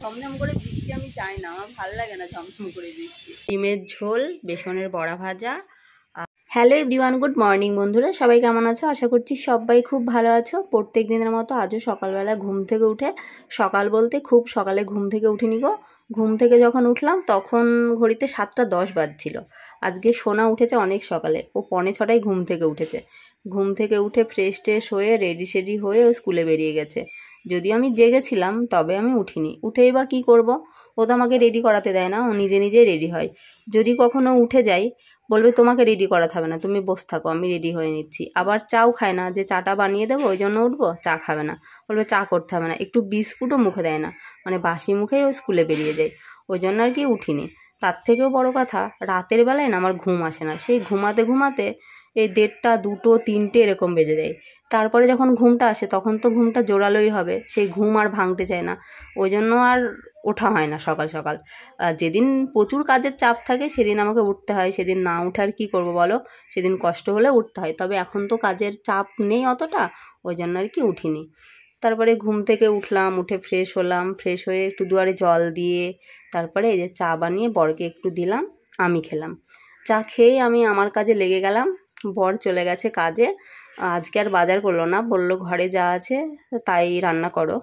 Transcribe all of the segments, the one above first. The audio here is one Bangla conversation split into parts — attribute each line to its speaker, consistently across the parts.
Speaker 1: ঝমঝম করে বৃষ্টি আমি চাই না, আমার ভালো লাগে না ঝমঝম করে বৃষ্টি। ডিমের ঝোল, বেসনের বড়া ভাজা। হ্যালো এভরিওয়ান, গুড মর্নিং বন্ধুরা, সবাই কেমন আছো? আশা করছি সবাই খুব ভালো আছো। প্রত্যেক দিনের মতো আজও সকালবেলা ঘুম থেকে উঠে, সকাল বলতে খুব সকালে ঘুম থেকে উঠিনি গো। ঘুম থেকে যখন উঠলাম তখন ঘড়িতে 7:10 বাজছিল। আজকে সোনা উঠেছে অনেক সকালে, ও 5:45 ঘুম থেকে উঠেছে। ঘুম থেকে উঠে ফ্রেশ ট্রেশ হয়ে রেডি সেডি হয়ে ও স্কুলে বেরিয়ে গেছে। যদিও আমি জেগেছিলাম তবে আমি উঠিনি। উঠেই বা কী করব? ও তো আমাকে রেডি করাতে দেয় না, ও নিজে নিজেই রেডি হয়। যদি কখনো উঠে যাই বলবে তোমাকে রেডি করাতে হবে না, তুমি বসে থাকো, আমি রেডি হয়ে নিচ্ছি। আবার চাও খায় না, যে চাটা বানিয়ে দেবো ওই জন্য উঠবো, চা খাবে না, বলবে চা করতে হবে না, একটু বিস্কুটও মুখে দেয় না, মানে বাসি মুখেই ও স্কুলে বেরিয়ে যায়। ওই জন্য আর কি উঠিনি। তার থেকেও বড় কথা, রাতের বেলায় না আমার ঘুম আসে না। সেই ঘুমাতে ঘুমাতে এই 1:30, 2, 3 এরকম বেজে যায়। তারপরে যখন ঘুমটা আসে তখন তো ঘুমটা জোরালোই হবে, সেই ঘুম আর ভাঙতে চায় না। ওই জন্য আর ওঠা হয় না সকাল সকাল। যেদিন প্রচুর কাজের চাপ থাকে সেদিন আমাকে উঠতে হয়, সেদিন না উঠে আর কী করবো বলো? সেদিন কষ্ট হলে উঠতে হয়। তবে এখন তো কাজের চাপ নেই অতটা, ওই জন্য আর কি উঠিনি। তারপরে ঘুম থেকে উঠলাম, উঠে ফ্রেশ হলাম, ফ্রেশ হয়ে একটু দুয়ারে জল দিয়ে তারপরে এই যে চা বানিয়ে বরকে একটু দিলাম, আমি খেলাম। চা খেয়েই আমি আমার কাজে লেগে গেলাম। বর চলে গেছে কাজে, আজকে আর বাজার করলো না, বলল ঘরে যা আছে তাই রান্না করো।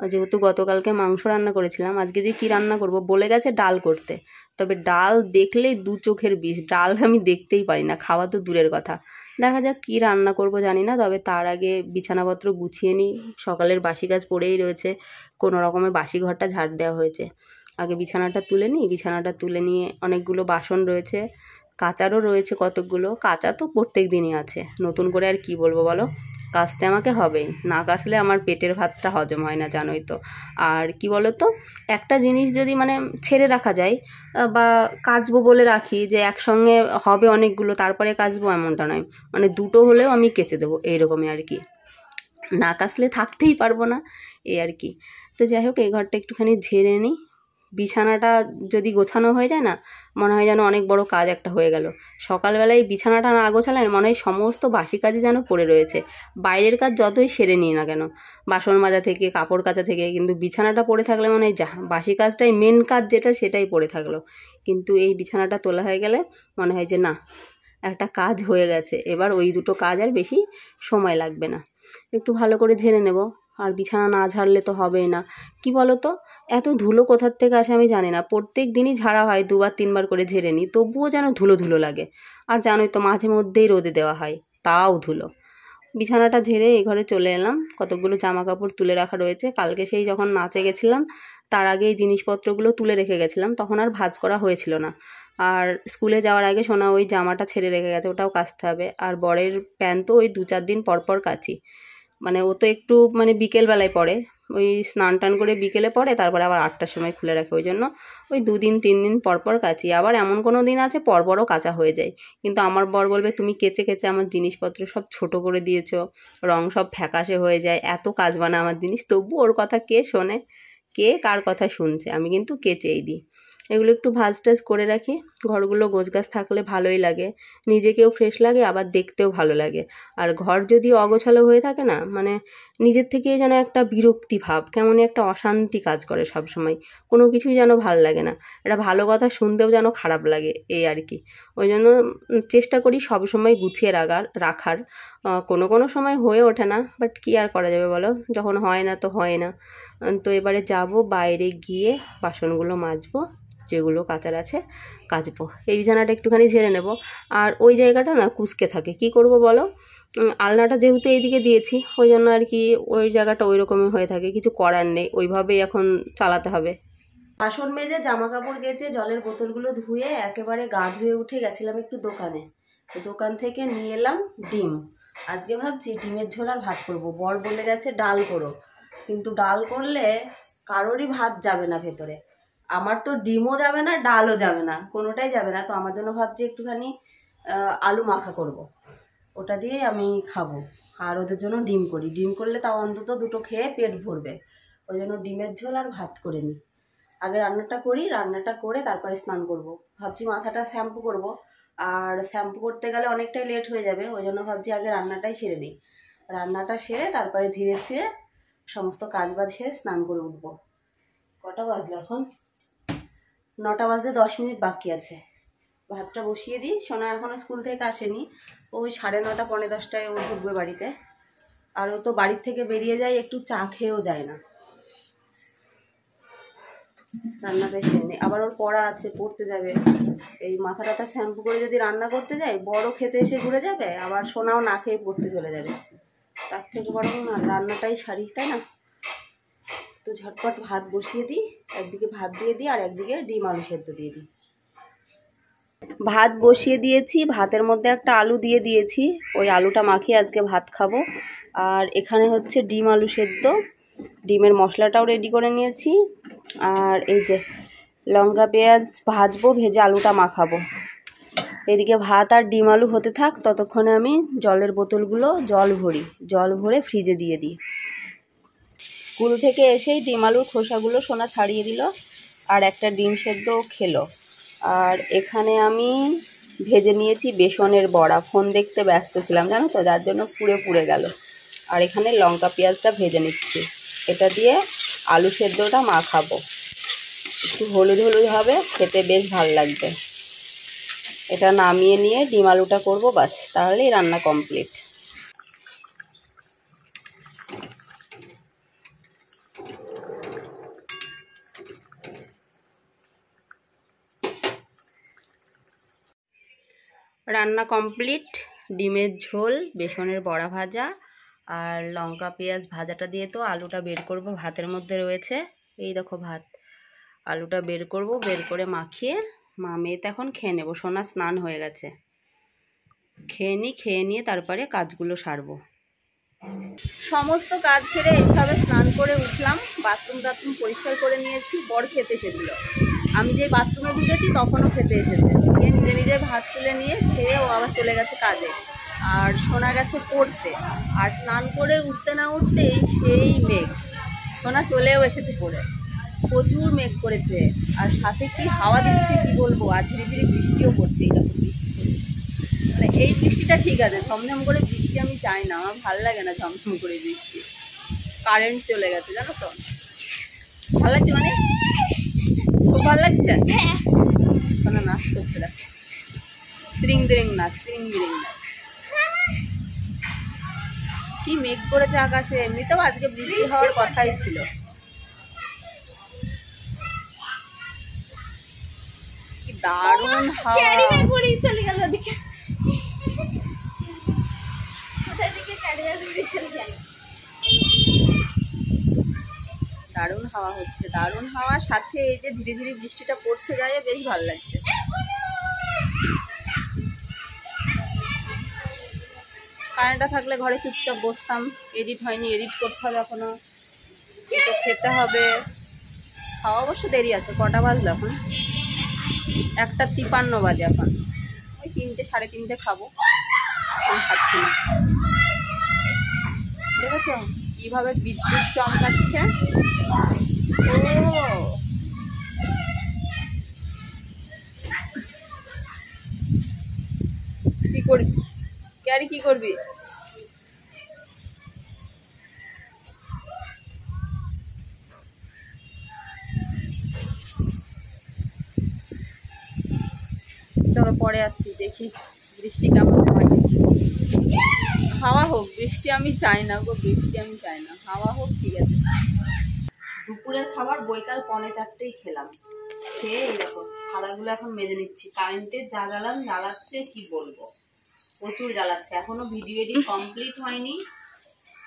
Speaker 1: যেহেতু গতকালকে মাংস রান্না করেছিলাম, আজকে যে কী রান্না করব বলে গেছে ডাল করতে। তবে ডাল দেখলেই দু চোখের বিষ, ডাল আমি দেখতেই পারি না, খাওয়া তো দূরের কথা। দেখা যাক কী রান্না করব জানি না। তবে তার আগে বিছানাপত্র গুছিয়ে নিই, সকালের বাসি কাজ পড়েই রয়েছে, কোনো রকমে বাসি ঘরটা ঝাড় দেওয়া হয়েছে। আগে বিছানাটা তুলে নিই, বিছানাটা তুলে নিয়ে অনেকগুলো বাসন রয়েছে, কাচারও রয়েছে কতকগুলো। কাচা তো প্রত্যেক দিনই আছে, নতুন করে আর কি বলবো বলো, কাচতে আমাকে হবেই, না কাচলে আমার পেটের ভাতটা হজম হয় না, জানোই তো। আর কি বলো তো, একটা জিনিস যদি মানে ছেড়ে রাখা যায় বা কাচবো বলে রাখি যে একসঙ্গে হবে অনেকগুলো তারপরে কাচবো, এমনটা নয়। মানে দুটো হলেও আমি কেচে দেবো, এইরকমই আর কি। না কাচলে থাকতেই পারবো না, এই আর কি। তো যাই হোক, এই ঘরটা একটুখানি ঝেড়ে নিই। বিছানাটা যদি গোছানো হয়ে যায় না, মনে হয় যেন অনেক বড় কাজ একটা হয়ে গেল। সকালবেলায় বিছানাটা না গোছালে মনে হয় সমস্ত বাসি কাজই যেন পড়ে রয়েছে। বাইরের কাজ যতই সেরে নিই না কেন, বাসন মাজা থেকে কাপড় কাচা থেকে, কিন্তু বিছানাটা পড়ে থাকলে মনে হয় যা বাসি কাজটাই মেন কাজ, যেটা সেটাই পড়ে থাকলো। কিন্তু এই বিছানাটা তোলা হয়ে গেলে মনে হয় যে না, একটা কাজ হয়ে গেছে, এবার ওই দুটো কাজ আর বেশি সময় লাগবে না। একটু ভালো করে ঝেড়ে নেব। আর বিছানা না ঝাড়লে তো হবেই না। কি বলো তো, এত ধুলো কোথার থেকে আসে আমি জানি না। প্রত্যেক দিনই ঝাড়া হয়, 2বার 3বার করে ঝেড়ে নিই, তবুও যেন ধুলো ধুলো লাগে। আর জানোই তো মাঝে মধ্যেই রোদে দেওয়া হয়, তাও ধুলো। বিছানাটা ঝেড়ে এই ঘরে চলে এলাম। কতকগুলো জামা কাপড় তুলে রাখা রয়েছে, কালকে সেই যখন নাচে গেছিলাম তার আগে এই জিনিসপত্রগুলো তুলে রেখে গেছিলাম, তখন আর ভাঁজ করা হয়েছিল না। আর স্কুলে যাওয়ার আগে সোনা ওই জামাটা ছেড়ে রেখে গেছে, ওটাও কাচতে হবে। আর বরের প্যান্ট তো ওই 2-4 দিন পর পর কাচি। মানে ও তো একটু মানে বিকেলবেলায় পড়ে, ওই স্নান টান করে বিকেলে পড়ে, তারপরে আবার 8টার সময় খুলে রাখে, ওই জন্য ওই 2 দিন 3 দিন পর পর কাচি। আবার এমন কোনো দিন আছে পরপরও কাচা হয়ে যায়। কিন্তু আমার বর বলবে তুমি কেচে কেচে আমার জিনিসপত্র সব ছোট করে দিয়েছো, রং সব ফ্যাকাশে হয়ে যায়, এত কাচবা না আমার জিনিস। তবু ওর কথা কে শোনে, কে কার কথা শুনছে, আমি কিন্তু কেচেই দিই। এগুলো একটু ভাজ টাজ করে রাখি। ঘরগুলো গোছগাছ থাকলে ভালোই লাগে, নিজেকেও ফ্রেশ লাগে, আবার দেখতেও ভালো লাগে। আর ঘর যদি অগোছালো হয়ে থাকে না, মানে নিজের থেকেই যেন একটা বিরক্তি ভাব, কেমনই একটা অশান্তি কাজ করে সব সময়, কোনো কিছুই যেন ভালো লাগে না। এটা ভালো কথা শুনতেও যেন খারাপ লাগে, এই আর কি। ওই জন্য চেষ্টা করি সবসময় গুছিয়ে রাখার। কোনো কোনো সময় হয়ে ওঠে না, বাট কী আর করা যাবে বলো, যখন হয় না তো হয় না। তো এবারে যাব বাইরে গিয়ে বাসনগুলো মাজবো, যেগুলো কাচার আছে কাচবো। এই বিছানাটা একটুখানি ঝেড়ে নেব। আর ওই জায়গাটা না কুঁচকে থাকে, কি করব বলো, আলনাটা যেহেতু এইদিকে দিয়েছি ওই জন্য আর কি ওই জায়গাটা ওই রকমই হয়ে থাকে, কিছু করার নেই, ওইভাবেই এখন চালাতে হবে। বাসন মেজে জামা কাপড় কেচে জলের বোতলগুলো ধুয়ে একেবারে গা ধুয়ে উঠে গেছিলাম একটু দোকানে। দোকান থেকে নিয়ে এলাম ডিম। আজকে ভাবছি ডিমের ঝোল আর ভাত করবো। বর বলে গেছে ডাল করো, কিন্তু ডাল করলে কারোরই ভাত যাবে না ভেতরে। আমার তো ডিমও যাবে না, ডালও যাবে না, কোনোটাই যাবে না। তো আমার জন্য ভাবছি একটুখানি আলু মাখা করব, ওটা দিয়েই আমি খাবো। আর ওদের জন্য ডিম করি, ডিম করলে তাও অন্তত দুটো খেয়ে পেট ভরবে। ওই জন্য ডিমের ঝোল আর ভাত করে নিই। আগে রান্নাটা করি, রান্নাটা করে তারপরে স্নান করব। ভাবছি মাথাটা শ্যাম্পু করব, আর শ্যাম্পু করতে গেলে অনেকটাই লেট হয়ে যাবে, ওই জন্য ভাবছি আগে রান্নাটাই সেরে নিই। রান্নাটা সেরে তারপরে ধীরে ধীরে সমস্ত কাজ বাজ সেরে স্নান করে উঠবো। কটা বাজলো এখন? 9টা বাজতে 10 মিনিট বাকি আছে। ভাতটা বসিয়ে দিই। সোনা এখনো স্কুল থেকে আসেনি, ওই 9:30 পৌনে 10টায় ও ঢুকবে বাড়িতে। আর ও তো বাড়ির থেকে বেরিয়ে যায়, একটু চা খেয়েও যায় না। রান্নাটা সেরে নেই, আবার ওর পড়া আছে, পড়তে যাবে। এই মাথা টাথা শ্যাম্পু করে যদি রান্না করতে যাই, বড় খেতে এসে ঘুরে যাবে, আবার সোনাও না খেয়ে পড়তে চলে যাবে। তার থেকে বরং না রান্নাটাই সারি, তাই না? তো ঝটপট ভাত বসিয়ে দিই, একদিকে ভাত দিয়ে দিই আর একদিকে ডিম আলু সেদ্ধ দিয়ে দিই। ভাত বসিয়ে দিয়েছি, ভাতের মধ্যে একটা আলু দিয়ে দিয়েছি, ওই আলুটা মাখিয়ে আজকে ভাত খাবো। আর এখানে হচ্ছে ডিম আলু সেদ্ধ, ডিমের মশলাটাও রেডি করে নিয়েছি। আর এই যে লঙ্কা পেঁয়াজ ভাজবো, ভেজে আলুটা মাখাবো। এদিকে ভাত আর ডিম আলু হতে থাক, ততক্ষণে আমি জলের বোতলগুলো জল ভরে ফ্রিজে দিয়ে দিই। স্কুল থেকে এসেই ডিম আলুর খোসাগুলো সোনা ছাড়িয়ে দিল, আর একটা ডিম সেদ্ধও খেলো। আর এখানে আমি ভেজে নিয়েছি বেসনের বড়া, ফোন দেখতে ব্যস্ত ছিলাম জানো তো, যার জন্য পুড়ে গেল। আর এখানে লঙ্কা পেঁয়াজটা ভেজে নিচ্ছি, এটা দিয়ে আলু সেদ্ধটা মাখাবো। একটু হলুদ হবে, খেতে বেশ ভালো লাগবে। এটা নামিয়ে নিয়ে ডিম আলুটা করবো, বাস তাহলেই রান্না কমপ্লিট। রান্না কমপ্লিট। ডিমের ঝোল, বেসনের বড়া ভাজা আর লঙ্কা পেঁয়াজ ভাজাটা দিয়ে তো আলুটা বের করব, ভাতের মধ্যে রয়েছে। এই দেখো ভাত, আলুটা বের করব, বের করে মাখিয়ে মা মেয়ে তো এখন খেয়ে নেবো। সোনা স্নান হয়ে গেছে, খেয়ে নিয়ে তারপরে কাজগুলো সারবো। সমস্ত কাজ সেরে এইভাবে স্নান করে উঠলাম, বাথরুম টাথরুম পরিষ্কার করে নিয়েছি। বর খেতে এসেছিলো, আমি যে বাথরুমে ঢুকেছি তখনও খেতে এসেছে। নিজে ভাত তুলে নিয়ে খেয়ে ও আবার চলে গেছে কাজে। আর সোনা গেছে পড়তে। আর স্নান করে উঠতে না উঠতেই সেই মেঘ, সোনা চলেও এসেছে পড়ে। প্রচুর মেঘ করেছে, আর সাথে কি হাওয়া দিচ্ছে কি বলবো। আর ধীরে ধীরে বৃষ্টিও পড়ছে, এই দেখো বৃষ্টি পড়ছে। মানে এই বৃষ্টিটা ঠিক আছে, ঝমঝম করে বৃষ্টি আমি চাই না, আমার ভালো লাগে না ঝমঝম করে বৃষ্টি। কারেন্ট চলে গেছে জানো তো, ভালো লাগছে, মানে খুব ভালো লাগছে। সোনা নাচ করছে দেখো, ত্রিং দ্রিং নাচ, ত্রিং দ্রিং নাচ। কি মেঘ করেছে আকাশে, এমনিতেও আজকে বৃষ্টি হওয়ার কথাই ছিল। কি দারুণ হাওয়া, চলে গেল ওদিকে, দারুণ হাওয়া হচ্ছে, দারুণ হাওয়ার সাথে এই যে ধীরে ধীরে বৃষ্টিটা পড়ছে গায়ে, বেশ ভালো লাগছে। কারেন্টটা থাকলে ঘরে চুপচাপ বসতাম, এডিট হয়নি, এডিট করতে হবে এখনো, তো খেতে হবে। খাওয়া অবশ্য দেরি আছে, কটা বাজলো এখন? 1:53 বাজে এখন, ওই 3টে 3:30 খাবো, আমি খাচ্ছি না। দেখেছো কিভাবে বিদ্যুৎ চমকাচ্ছে। কি করবি ক্যারি, কি করবি? চলো পরে আসছি, দেখি বৃষ্টি কেমন হয়। হাওয়া হোক, বৃষ্টি আমি চাই না গো, বৃষ্টি আমি চাই না, হাওয়া হোক ঠিক আছে। দুপুরের খাবার বৈকাল 3:45 খেলাম, খেয়ে দেখো থালাগুলো এখন মেজে নিচ্ছি। কারেন্টে যা জ্বালাচ্ছে কি বলবো, প্রচুর জ্বালাচ্ছে। এখনো ভিডিও এডিট কমপ্লিট হয়নি,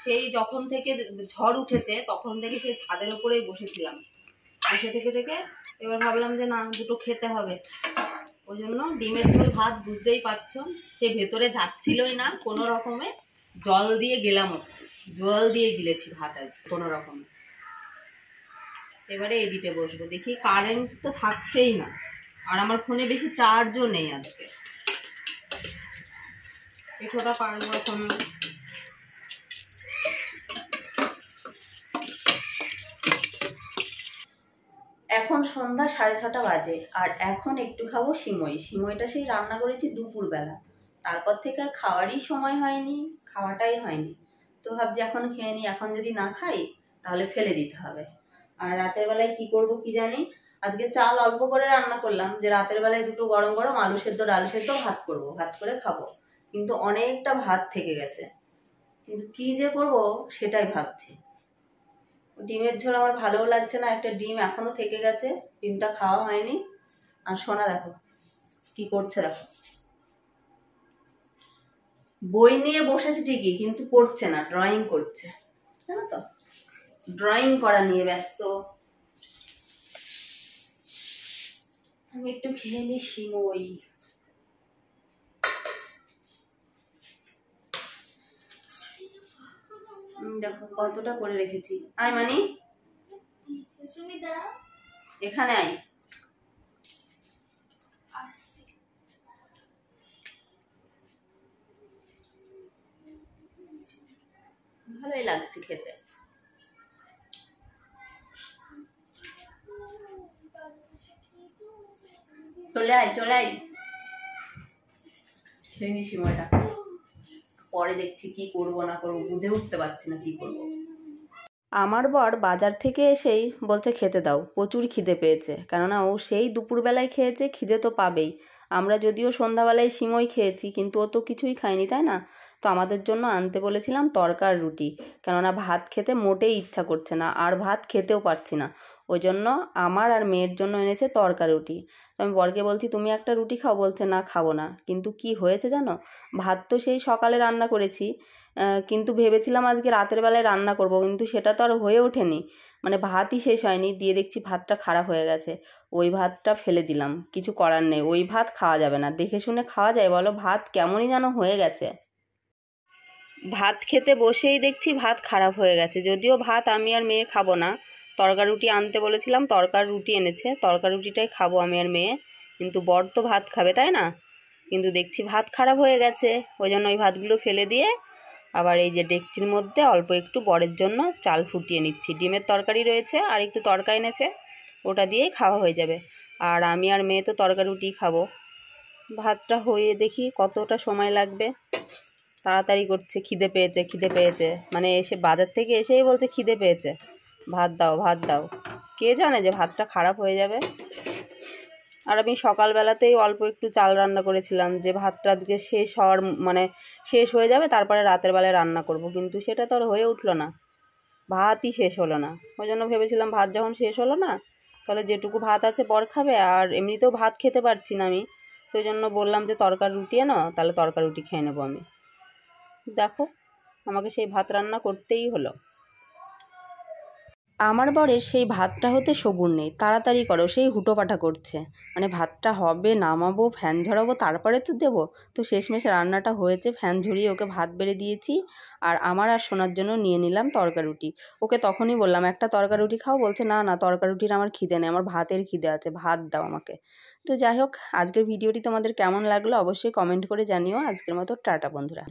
Speaker 1: সেই যখন থেকে ঝড় উঠেছে তখন থেকে সেই ছাদের উপরেই বসেছিলাম। বসে থেকে এবার ভাবলাম যে না, দুটো খেতে হবে। ওই জন্য ডিমের ঝোল ভাত, বুঝতেই পারছো সে ভেতরে যাচ্ছিলই না, কোনো রকমে জল দিয়ে গেলাম, জল দিয়ে গিলেছি ভাত আজকে কোনো রকমে। এবারে এডিটে বসবো, দেখি কারেন্ট তো থাকছেই না, আর আমার ফোনে বেশি চার্জও নেই আজকে। এটোটা পারবো এখন। এখন সন্ধ্যা 6:30 বাজে, আর এখন একটু খাবো সিমই। সিমইটা সেই রান্না করেছি দুপুরবেলা, তারপর থেকে আর খাওয়ারই সময় হয়নি, খাওয়াটাই হয়নি। তো ভাবছি এখন খেয়ে নিই, এখন যদি না খাই তাহলে ফেলে দিতে হবে। আর রাতের বেলায় কি করব কি জানি। আজকে চাল অল্প করে রান্না করলাম, যে রাতের বেলায় দুটো গরম গরম আলু সেদ্ধ ডাল সেদ্ধ ভাত করব, ভাত করে খাবো। কিন্তু অনেকটা ভাত থেকে গেছে, কিন্তু কি যে করব সেটাই ভাবছি। ডিমের ঝোল আমার ভালোও লাগছে না, একটা ডিম এখনো থেকে গেছে, ডিমটা খাওয়া হয়নি। আর সোনা দেখো কি করছে, দেখো বই নিয়ে বসেছে ঠিকই, কিন্তু পড়ছে না, ড্রয়িং করছে, জানো তো, ড্রয়িং করা নিয়ে ব্যস্ত। আমি একটু খেয়ে নি সিমই। দেখো কতটা করে রেখেছি। আয় মানি, এখানে আয়। ভালোই লাগছে খেতে। চলে আয় চলে আয়, খেয়ে নি সিমইটা, পরে দেখছি কি করব না করব, বুঝে উঠতে পারছি না কি করব। আমার বর বাজার থেকে এসেই বলছে খেতে দাও, প্রচুর খিদে পেয়েছে, কেননা ও সেই দুপুরবেলায় খেয়েছে, খিদে তো পাবেই। আমরা যদিও সন্ধ্যাবেলায় সিমই খেয়েছি, কিন্তু ও তো কিছুই খায়নি, তাই না? তো আমাদের জন্য আনতে বলেছিলাম তরকার রুটি, কেননা ভাত খেতে মোটেই ইচ্ছা করছে না, আর ভাত খেতেও পারছি না। ওই জন্য আমার আর মেয়ের জন্য এনেছে তরকা রুটি। তো আমি বরকে বলছি তুমি একটা রুটি খাও, বলছে না খাবো না। কিন্তু কি হয়েছে জানো, ভাত তো সেই সকালে রান্না করেছি, কিন্তু ভেবেছিলাম আজকে রাতের বেলায় রান্না করব, কিন্তু সেটা তো আর হয়ে ওঠেনি। মানে ভাতই শেষ হয়নি, দিয়ে দেখছি ভাতটা খারাপ হয়ে গেছে। ওই ভাতটা ফেলে দিলাম, কিছু করার নেই, ওই ভাত খাওয়া যাবে না। দেখে শুনে খাওয়া যায় বলো? ভাত কেমনই যেন হয়ে গেছে। ভাত খেতে বসেই দেখছি ভাত খারাপ হয়ে গেছে। যদিও ভাত আমি আর মেয়ে খাবো না, তরকা রুটি আনতে বলেছিলাম, তরকার রুটি এনেছে, তরকা রুটিটাই খাবো আমি আর মেয়ে। কিন্তু বর তো ভাত খাবে, তাই না? কিন্তু দেখছি ভাত খারাপ হয়ে গেছে, ওই জন্য ওই ভাতগুলো ফেলে দিয়ে আবার এই যে ডেকচির মধ্যে অল্প একটু বরের জন্য চাল ফুটিয়ে নিচ্ছি। ডিমের তরকারি রয়েছে আর একটু তরকা এনেছে, ওটা দিয়েই খাওয়া হয়ে যাবে। আর আমি আর মেয়ে তো তরকা রুটি খাবো। ভাতটা হয়ে দেখি কতটা সময় লাগবে। তাড়াতাড়ি করছে, খিদে পেয়েছে খিদে পেয়েছে, মানে এসে বাজার থেকে এসেই বলছে খিদে পেয়েছে, ভাত দাও ভাত দাও। কে জানে যে ভাতটা খারাপ হয়ে যাবে। আর আমি সকালবেলাতেই অল্প একটু চাল রান্না করেছিলাম, যে ভাতটা আজকে শেষ হওয়ার মানে শেষ হয়ে যাবে, তারপরে রাতের বেলায় রান্না করব, কিন্তু সেটা তো আর হয়ে উঠলো না, ভাতই শেষ হলো না। ওই জন্য ভেবেছিলাম ভাত যখন শেষ হলো না, তাহলে যেটুকু ভাত আছে বর খাবে, আর এমনিতেও ভাত খেতে পারছি না আমি, তো ওই জন্য বললাম যে তরকার রুটি এনো, তাহলে তরকার রুটি খেয়ে নেবো আমি। দেখো আমাকে সেই ভাত রান্না করতেই হলো। আমার বরের সেই ভাতটা হতে সবুর নেই, তাড়াতাড়ি করো, সেই হুটোপাটা করছে, মানে ভাতটা হবে, নামাবো, ফ্যান ঝরাবো, তারপরে তো দেবো। তো শেষমেশ রান্নাটা হয়েছে, ফ্যান ঝরিয়ে ওকে ভাত বেড়ে দিয়েছি, আর আমার আর সোনার জন্য নিয়ে নিলাম তরকা রুটি। ওকে তখনই বললাম একটা তরকা রুটি খাও, বলছে না না তরকা রুটির আমার খিদে নেই, আমার ভাতের খিদে আছে, ভাত দাও আমাকে। তো যাই হোক, আজকের ভিডিওটি তোমাদের কেমন লাগলো অবশ্যই কমেন্ট করে জানিও। আজকের মতো টাটা বন্ধুরা।